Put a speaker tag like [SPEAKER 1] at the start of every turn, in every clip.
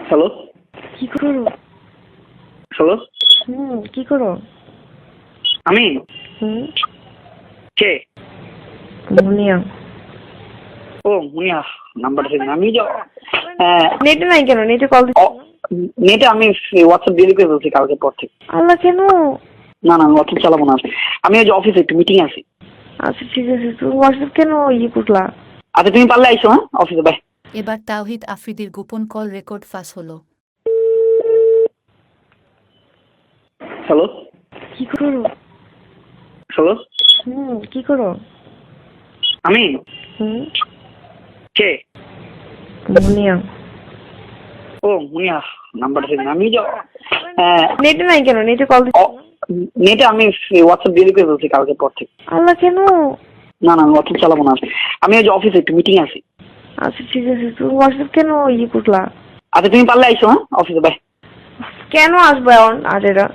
[SPEAKER 1] Hello,
[SPEAKER 2] কি করো?
[SPEAKER 1] Hello,
[SPEAKER 2] কি করো?
[SPEAKER 1] আমি
[SPEAKER 2] হুম
[SPEAKER 1] কে?
[SPEAKER 2] মুনিয়া।
[SPEAKER 1] ও মুনিয়া, নাম্বারটা দিন। আমি
[SPEAKER 2] নেটে নাই কেন? নেটে কল দিচ্ছ না?
[SPEAKER 1] নেটে আমি হোয়াটসঅ্যাপ দিয়ে করে বলছি কালকে পর থেকে।
[SPEAKER 2] আল্লাহ, কেন?
[SPEAKER 1] না না, আমি হোয়াটসঅ্যাপ চালাবো না। আমি ওই যে অফিসে একটু মিটিং আছি।
[SPEAKER 2] আচ্ছা ঠিক আছে, তুমি হোয়াটসঅ্যাপ কেন করলা?
[SPEAKER 1] আচ্ছা তুমি পারলে আইসো, হ্যাঁ অফিসে। বাই।
[SPEAKER 3] এবার তাওহিদ আফ্রিদির গোপন কল রেকর্ড ফাঁস হলো।
[SPEAKER 1] হ্যালো,
[SPEAKER 2] কি করো?
[SPEAKER 1] হ্যালো,
[SPEAKER 2] কি করো?
[SPEAKER 1] আমি কে?
[SPEAKER 2] মুনিয়া।
[SPEAKER 1] ও মুনিয়া, নাম্বারটা দিন। আমি যে
[SPEAKER 2] নেটে নাই কেন? নেটে কল দিচ্ছ না?
[SPEAKER 1] নেটে আমি হোয়াটসঅ্যাপ দিয়ে করে বলছি কালকে পর থেকে।
[SPEAKER 2] আল্লাহ, কেন?
[SPEAKER 1] না না, আমি হোয়াটসঅ্যাপ চালাবো না। আমি ওই যে অফিসে একটু মিটিং আছি।
[SPEAKER 2] আচ্ছা ঠিক আছে, তুমি হোয়াটসঅ্যাপ কেন করলা?
[SPEAKER 1] আচ্ছা তুমি পারলে আইসো, হ্যাঁ অফিসে। বাই।
[SPEAKER 2] কেন আসবে এখন আর এরা?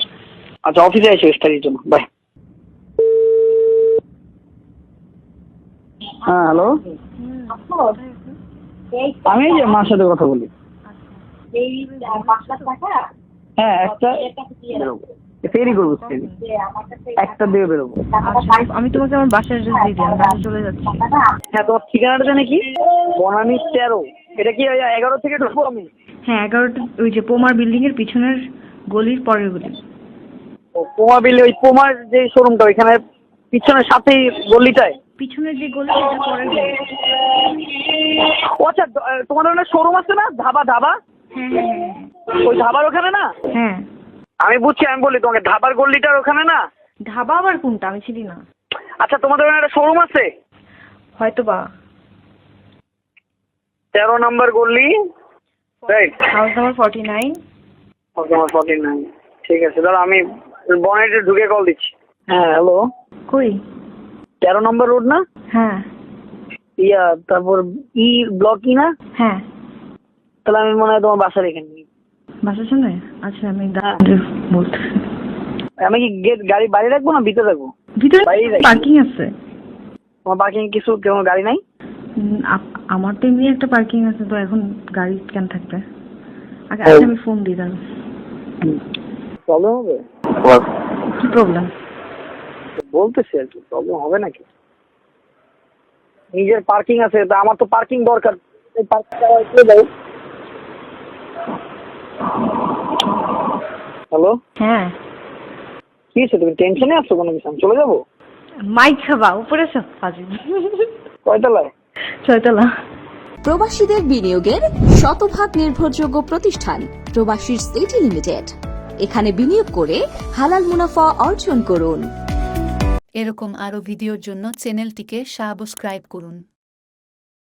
[SPEAKER 1] আচ্ছা অফিসে আইসো স্টাডির জন্য। বাই। হ্যাঁ হ্যালো, আমি এই যে মার সাথে কথা বলি। হ্যাঁ একটা বেরোবো, ফেরি করবো, ফেরি একটা দিয়ে বেরোবো।
[SPEAKER 2] আমি তোমাকে আমার বাসার অ্যাড্রেস দিয়ে দিই, আমি বাসা চলে যাচ্ছি।
[SPEAKER 1] হ্যাঁ তোমার ঠিকানাটা জানে কি? বনানী 13। এটা কি 11 থেকে ঢুকবো আমি?
[SPEAKER 2] হ্যাঁ 11টা, ওই যে পোমার বিল্ডিং এর পিছনের গলির পরের গলি।
[SPEAKER 1] ও পোমা বিলে, ওই পোমার যে শোরুমটা ওইখানে পিছনের সাথেই গলিটায়।
[SPEAKER 2] পিছনের যে গলি সেটা পরের গলি।
[SPEAKER 1] ও আচ্ছা, তোমার ওখানে শোরুম আছে না, ধাবা ধাবা?
[SPEAKER 2] হ্যাঁ।
[SPEAKER 1] ওই ধাবার ওখানে না?
[SPEAKER 2] হ্যাঁ
[SPEAKER 1] আমি বুঝছি, আমি বলি তোমাকে ধাবার গলিটার ওখানে না?
[SPEAKER 2] ধাবা আবার কোনটা? আমি চিনি না।
[SPEAKER 1] আচ্ছা তোমাদের ওখানে একটা শোরুম আছে?
[SPEAKER 2] হয়তো বা।
[SPEAKER 1] 13 নম্বর গলি, রাইট?
[SPEAKER 2] House number 49।
[SPEAKER 1] আমার 49। ঠিক আছে, দাঁড়া আমি বনেটে ঢুকে কল দিচ্ছি। হ্যাঁ হ্যালো,
[SPEAKER 2] কই?
[SPEAKER 1] 13 নম্বর রোড না?
[SPEAKER 2] হ্যাঁ
[SPEAKER 1] তারপর ব্লক না?
[SPEAKER 2] হ্যাঁ।
[SPEAKER 1] তাহলে আমি মনে হয় তোমার বাসার এখানে।
[SPEAKER 2] বাসার সামনে? আচ্ছা আমি বলতেছি।
[SPEAKER 1] আমি কি গেট গাড়ি বাইরে রাখবো না ভিতরে রাখবো?
[SPEAKER 2] ভিতরে
[SPEAKER 1] বাইরে রাখবো।
[SPEAKER 2] পার্কিং আছে।
[SPEAKER 1] তোমার পার্কিং কিছু কোনো গাড়ি নাই?
[SPEAKER 2] আমার তো এমনি একটা পার্কিং আছে, তো এখন গাড়ি কেন থাকবে? আচ্ছা আমি ফোন দিই দাঁড়াও।
[SPEAKER 1] প্রবলেম হবে?
[SPEAKER 2] কি প্রবলেম?
[SPEAKER 1] বলতেছি আর কি, প্রবলেম হবে নাকি? নিজের পার্কিং আছে, তা আমার তো পার্কিং দরকার। এই পার্কিংটা একটু দাও। হ্যালো,
[SPEAKER 2] হ্যাঁ
[SPEAKER 1] কি হয়েছে? তুমি টেনশনে আছো কোনো কিছু? আমি চলে যাবো?
[SPEAKER 2] মাইক খাবা উপরে সব ফাজিল।
[SPEAKER 1] কয়তলায়?
[SPEAKER 2] 6তলা।
[SPEAKER 4] প্রবাসীদের বিনিয়োগের শতভাগ নির্ভরযোগ্য প্রতিষ্ঠান প্রবাসীর সিটি লিমিটেড। এখানে বিনিয়োগ করে হালাল মুনাফা অর্জন করুন।
[SPEAKER 3] এরকম আরও ভিডিওর জন্য চ্যানেলটিকে সাবস্ক্রাইব করুন।